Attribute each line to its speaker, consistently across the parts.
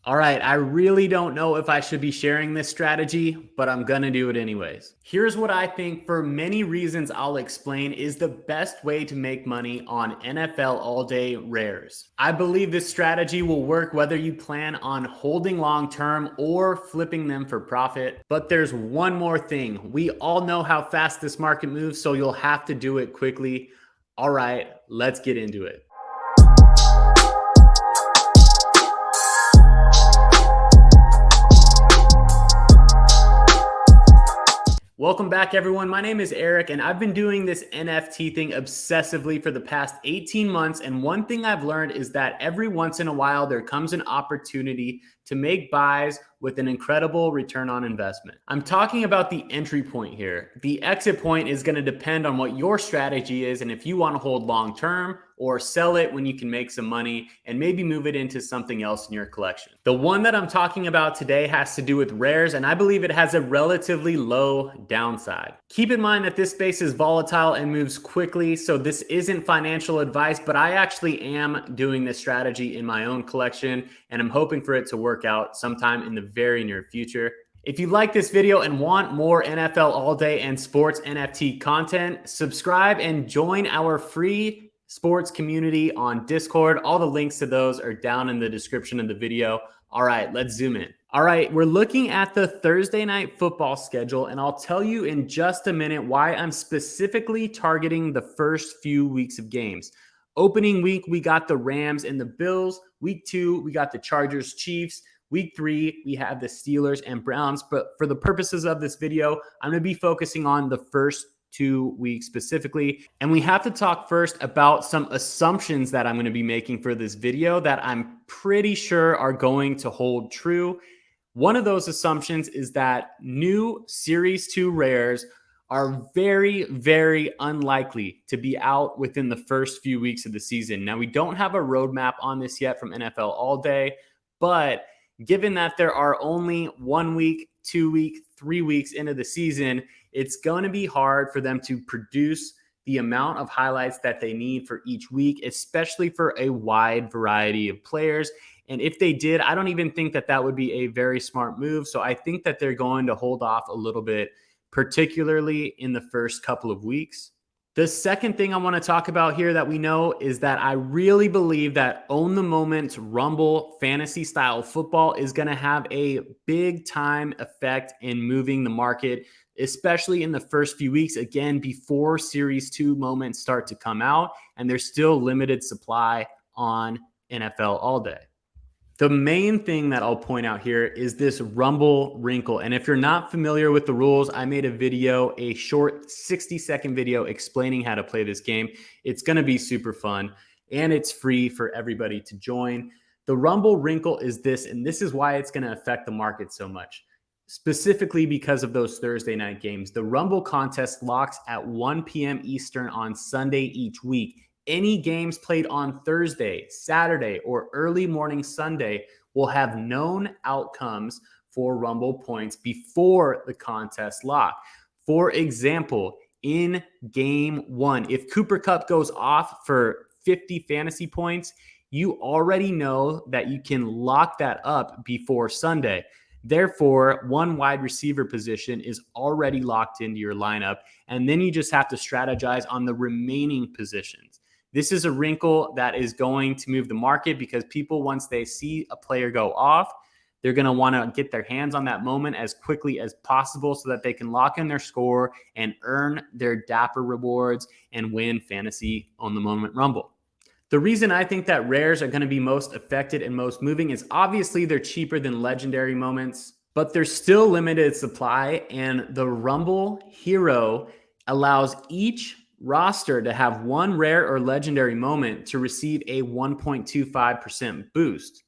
Speaker 1: All right, I really don't know if I should be sharing this strategy, but I'm gonna do it anyways. Here's what I think, for many reasons I'll explain, is the best way to make money on NFL All Day rares. I believe this strategy will work whether you plan on holding long term or flipping them for profit. But there's one more thing. We all know how fast this market moves, so you'll have to do it quickly. All right, let's get into it. Welcome back, everyone. My name is Eric, and I've been doing this NFT thing obsessively for the past 18 months. And one thing I've learned is that every once in a while, there comes an opportunity to make buys with an incredible return on investment. I'm talking about the entry point here. The exit point is going to depend on what your strategy is and if you want to hold long term or sell it when you can make some money and maybe move it into something else in your collection. The one that I'm talking about today has to do with rares, and I believe it has a relatively low downside. Keep in mind that this space is volatile and moves quickly, so this isn't financial advice, but I actually am doing this strategy in my own collection, and I'm hoping for it to work out sometime in the very near future. If you like this video and want more NFL All Day and sports NFT content, subscribe and join our free sports community on Discord. All the links to those are down in the description of the video. All right, let's zoom in. All right, we're looking at the Thursday night football schedule, and I'll tell you in just a minute why I'm specifically targeting the first few weeks of games. Opening week, we got the Rams and the Bills. Week 2, we got the Chargers, Chiefs. Week 3, we have the Steelers and Browns. But for the purposes of this video, I'm going to be focusing on the first 2 weeks specifically. And we have to talk first about some assumptions that I'm going to be making for this video that I'm pretty sure are going to hold true. One of those assumptions is that new Series 2 rares are very, very unlikely to be out within the first few weeks of the season. Now, we don't have a roadmap on this yet from NFL All Day, but given that there are only 1 week, 2 week, 3 weeks into the season, it's going to be hard for them to produce the amount of highlights that they need for each week, especially for a wide variety of players. And if they did, I don't even think that that would be a very smart move. So I think that they're going to hold off a little bit, particularly in the first couple of weeks. The second thing I want to talk about here that we know is that I really believe that Own the Moment Rumble fantasy style football is going to have a big time effect in moving the market, especially in the first few weeks, again, before Series 2 moments start to come out, and there's still limited supply on NFL All Day. The main thing that I'll point out here is this Rumble wrinkle. And if you're not familiar with the rules, I made a video, a short 60-second video explaining how to play this game. It's going to be super fun, and it's free for everybody to join. The Rumble wrinkle is this, and this is why it's going to affect the market so much, specifically because of those Thursday night games. The Rumble contest locks at 1 p.m. Eastern on Sunday each week. Any games played on Thursday, Saturday, or early morning Sunday will have known outcomes for Rumble points before the contest lock. For example, in game 1, if Cooper Kupp goes off for 50 fantasy points, you already know that you can lock that up before Sunday. Therefore, one wide receiver position is already locked into your lineup, and then you just have to strategize on the remaining positions. This is a wrinkle that is going to move the market because people, once they see a player go off, they're going to want to get their hands on that moment as quickly as possible so that they can lock in their score and earn their dapper rewards and win fantasy on the moment Rumble. The reason I think that rares are going to be most affected and most moving is obviously they're cheaper than legendary moments, but there's still limited supply, and the Rumble Hero allows each roster to have one rare or legendary moment to receive a 1.25% boost.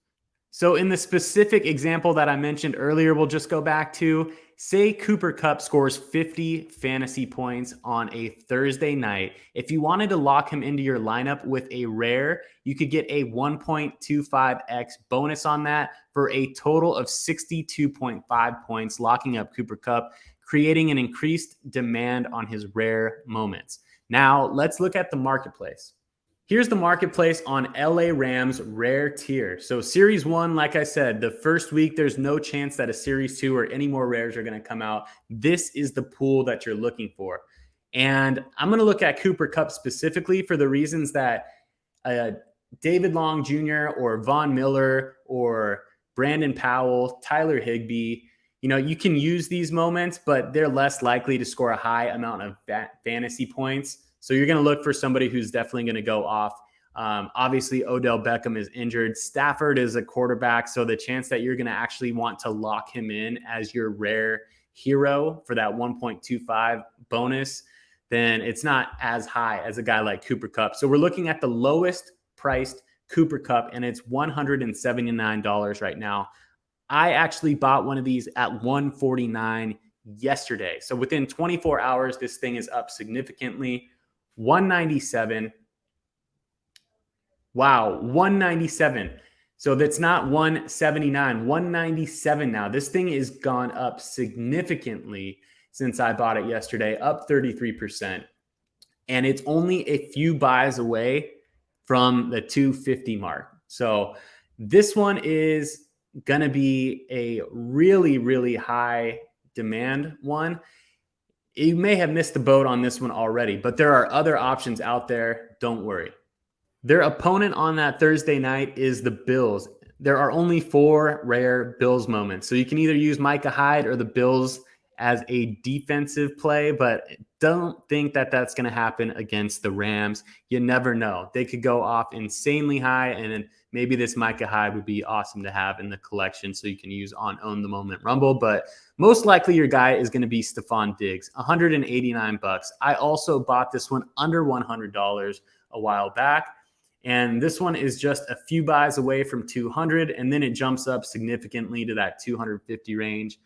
Speaker 1: So in the specific example that I mentioned earlier, we'll just go back to, say Cooper Kupp scores 50 fantasy points on a Thursday night. If you wanted to lock him into your lineup with a rare, you could get a 1.25x bonus on that for a total of 62.5 points, locking up Cooper Kupp, creating an increased demand on his rare moments. Now, let's look at the marketplace. Here's the marketplace on LA Rams rare tier. So series 1, like I said, the first week, there's no chance that a series 2 or any more rares are going to come out. This is the pool that you're looking for. And I'm going to look at Cooper Kupp specifically for the reasons that David Long Jr. or Von Miller or Brandon Powell, Tyler Higbee, you can use these moments, but they're less likely to score a high amount of fantasy points. So you're going to look for somebody who's definitely going to go off. Obviously, Odell Beckham is injured. Stafford is a quarterback, so the chance that you're going to actually want to lock him in as your rare hero for that 1.25 bonus, then it's not as high as a guy like Cooper Kupp. So we're looking at the lowest priced Cooper Kupp, and it's $179 right now. I actually bought one of these at $149 yesterday. So within 24 hours, this thing is up significantly. $197. Wow, $197. So that's not $179, $197 now. This thing has gone up significantly since I bought it yesterday, up 33%. And it's only a few buys away from the 250 mark. So this one is going to be a really, really high demand one. You may have missed the boat on this one already, but there are other options out there. Don't worry. Their opponent on that Thursday night is the Bills. There are only 4 rare Bills moments. So you can either use Micah Hyde or the Bills as a defensive play, but don't think that that's going to happen against the Rams. You never know. They could go off insanely high, and maybe this Micah Hyde would be awesome to have in the collection so you can use on Own the Moment Rumble. But most likely your guy is going to be Stephon Diggs, $189. I also bought this one under $100 a while back. And this one is just a few buys away from 200, and then it jumps up significantly to that 250 range.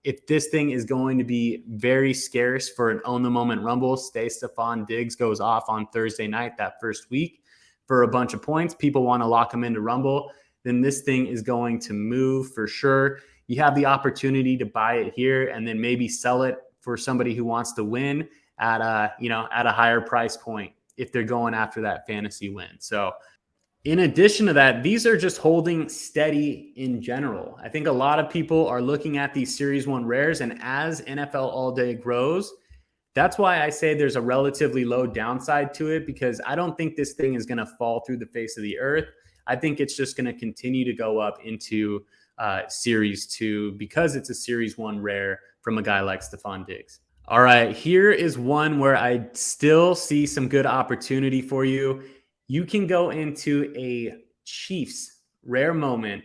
Speaker 1: If this thing is going to be very scarce for an Own the Moment Rumble, say Stephon Diggs goes off on Thursday night that first week for a bunch of points, people want to lock him into Rumble, then this thing is going to move for sure. You have the opportunity to buy it here and then maybe sell it for somebody who wants to win at a higher price point if they're going after that fantasy win. So in addition to that, these are just holding steady in general. I think a lot of people are looking at these Series 1 rares, and as NFL All Day grows, that's why I say there's a relatively low downside to it, because I don't think this thing is going to fall through the face of the earth. I think it's just going to continue to go up into Series 2 because it's a Series 1 rare from a guy like Stephon Diggs. All right, here is one where I still see some good opportunity for you. You can go into a Chiefs rare moment.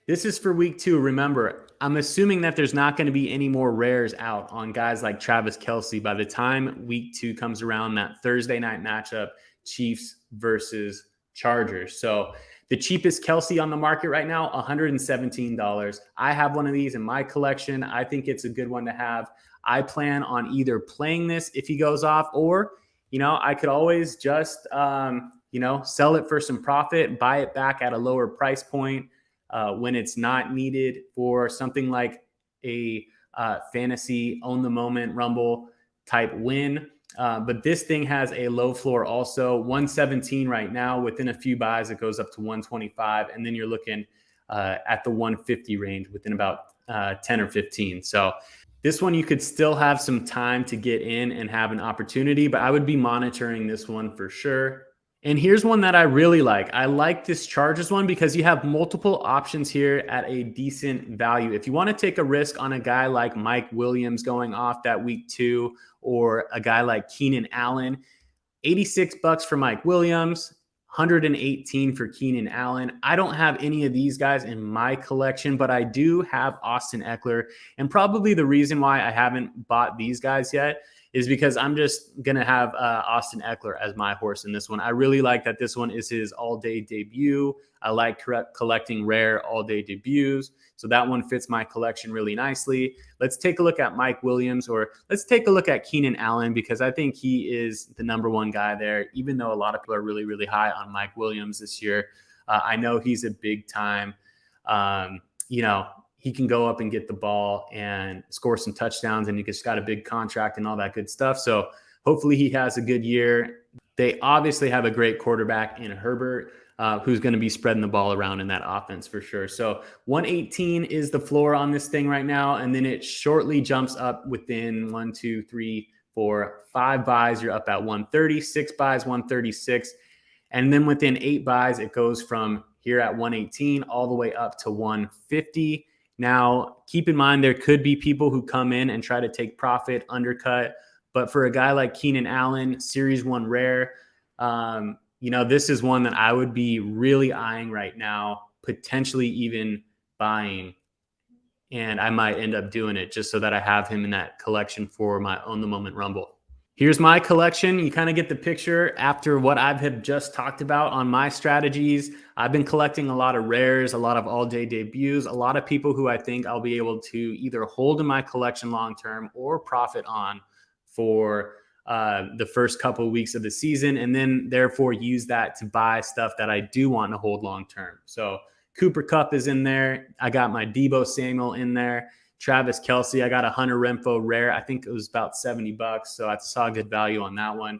Speaker 1: This is for week 2. Remember, I'm assuming that there's not going to be any more rares out on guys like Travis Kelce by the time week 2 comes around, that Thursday night matchup, Chiefs versus Chargers. So the cheapest Kelce on the market right now, $117. I have one of these in my collection. I think it's a good one to have. I plan on either playing this if he goes off, or, I could always just, sell it for some profit, buy it back at a lower price point when it's not needed for something like a fantasy Own the Moment Rumble type win. But this thing has a low floor also, 117 right now. Within a few buys, it goes up to 125. And then you're looking at the 150 range within about 10 or 15. So this one, you could still have some time to get in and have an opportunity, but I would be monitoring this one for sure. And here's one that I really like. I like this Chargers one because you have multiple options here at a decent value. If you want to take a risk on a guy like Mike Williams going off that week 2, or a guy like Keenan Allen, $86 for Mike Williams, $118 for Keenan Allen. I don't have any of these guys in my collection, but I do have Austin Eckler. And probably the reason why I haven't bought these guys yet is because I'm just going to have Austin Eckler as my horse in this one. I really like that this one is his all-day debut. I like collecting rare all-day debuts. So that one fits my collection really nicely. Let's take a look at Mike Williams, or let's take a look at Keenan Allen, because I think he is the number one guy there, even though a lot of people are really, really high on Mike Williams this year. I know he's a big time, he can go up and get the ball and score some touchdowns, and he just got a big contract and all that good stuff. So hopefully he has a good year. They obviously have a great quarterback in Herbert, who's going to be spreading the ball around in that offense for sure. So 118 is the floor on this thing right now. And then it shortly jumps up within 1, 2, 3, 4, 5 buys. You're up at 130, 6 buys, 136. And then within 8 buys, it goes from here at 118 all the way up to 150. Now, keep in mind, there could be people who come in and try to take profit, undercut. But for a guy like Keenan Allen, Series 1 rare, this is one that I would be really eyeing right now, potentially even buying. And I might end up doing it just so that I have him in that collection for my Own the Moment Rumble. Here's my collection. You kind of get the picture after what I've just talked about on my strategies. I've been collecting a lot of rares, a lot of all-day debuts, a lot of people who I think I'll be able to either hold in my collection long-term or profit on for the first couple of weeks of the season, and then therefore use that to buy stuff that I do want to hold long-term. So Cooper Kupp is in there. I got my Deebo Samuel in there. Travis Kelce, I got a Hunter Renfrow rare. I think it was about $70, so I saw good value on that one.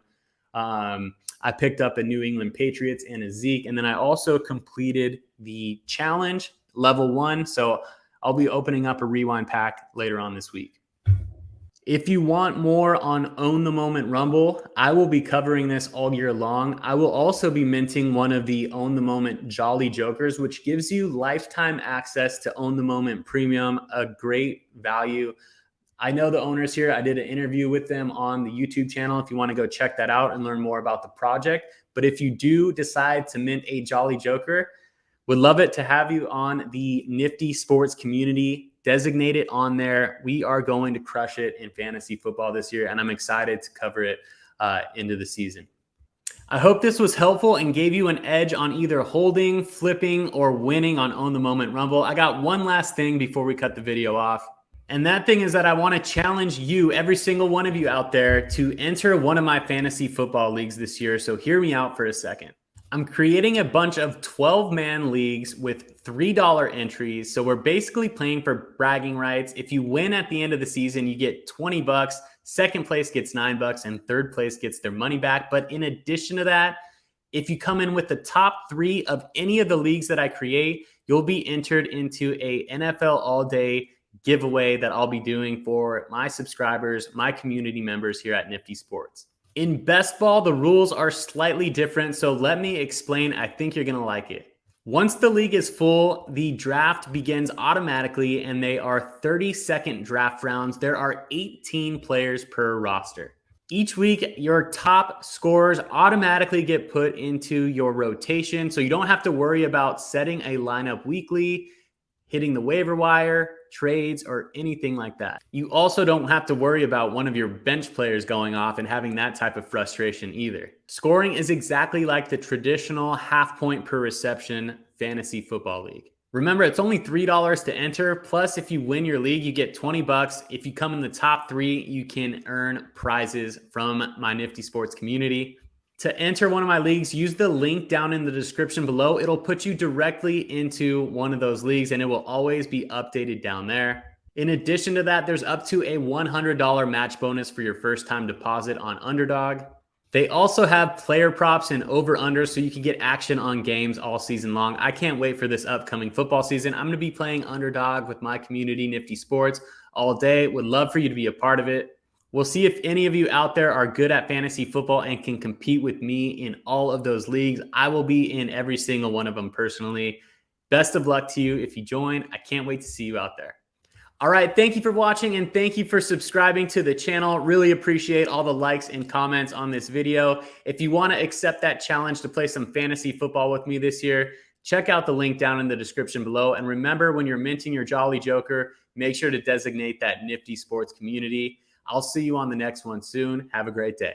Speaker 1: I picked up a New England Patriots and a Zeke, and then I also completed the challenge level 1, so I'll be opening up a rewind pack later on this week. If you want more on Own the Moment Rumble, I will be covering this all year long. I will also be minting one of the Own the Moment Jolly Jokers, which gives you lifetime access to Own the Moment Premium, a great value. I know the owners here. I did an interview with them on the YouTube channel if you want to go check that out and learn more about the project. But if you do decide to mint a Jolly Joker, would love it to have you on the Nifty Sports community. Designate it on there. We are going to crush it in fantasy football this year, and I'm excited to cover it into the season. I hope this was helpful and gave you an edge on either holding, flipping, or winning on Own the Moment Rumble. I got one last thing before we cut the video off. And that thing is that I want to challenge you, every single one of you out there, to enter one of my fantasy football leagues this year. So hear me out for a second. I'm creating a bunch of 12-man leagues with $3 entries. So we're basically playing for bragging rights. If you win at the end of the season, you get $20. Second place gets $9, and third place gets their money back. But in addition to that, if you come in with the top 3 of any of the leagues that I create, you'll be entered into a NFL All Day giveaway that I'll be doing for my subscribers, my community members here at Nifty Sports. In best ball, the rules are slightly different, so let me explain. I think you're going to like it. Once the league is full, the draft begins automatically, and they are 30-second draft rounds. There are 18 players per roster. Each week, your top scorers automatically get put into your rotation, so you don't have to worry about setting a lineup weekly, hitting the waiver wire, trades, or anything like that. You also don't have to worry about one of your bench players going off and having that type of frustration either. Scoring is exactly like the traditional half point per reception fantasy football league. Remember, it's only $3 to enter. Plus, if you win your league, you get $20. If you come in the top 3, you can earn prizes from my Nifty Sports community. To enter one of my leagues, use the link down in the description below. It'll put you directly into one of those leagues, and it will always be updated down there. In addition to that, there's up to a $100 match bonus for your first time deposit on Underdog. They also have player props and over-under, so you can get action on games all season long. I can't wait for this upcoming football season. I'm going to be playing Underdog with my community, Nifty Sports, all day. Would love for you to be a part of it. We'll see if any of you out there are good at fantasy football and can compete with me in all of those leagues. I will be in every single one of them personally. Best of luck to you if you join. I can't wait to see you out there. All right, thank you for watching, and thank you for subscribing to the channel. Really appreciate all the likes and comments on this video. If you want to accept that challenge to play some fantasy football with me this year, check out the link down in the description below. And remember, when you're minting your Jolly Joker, make sure to designate that Nifty Sports community. I'll see you on the next one soon. Have a great day.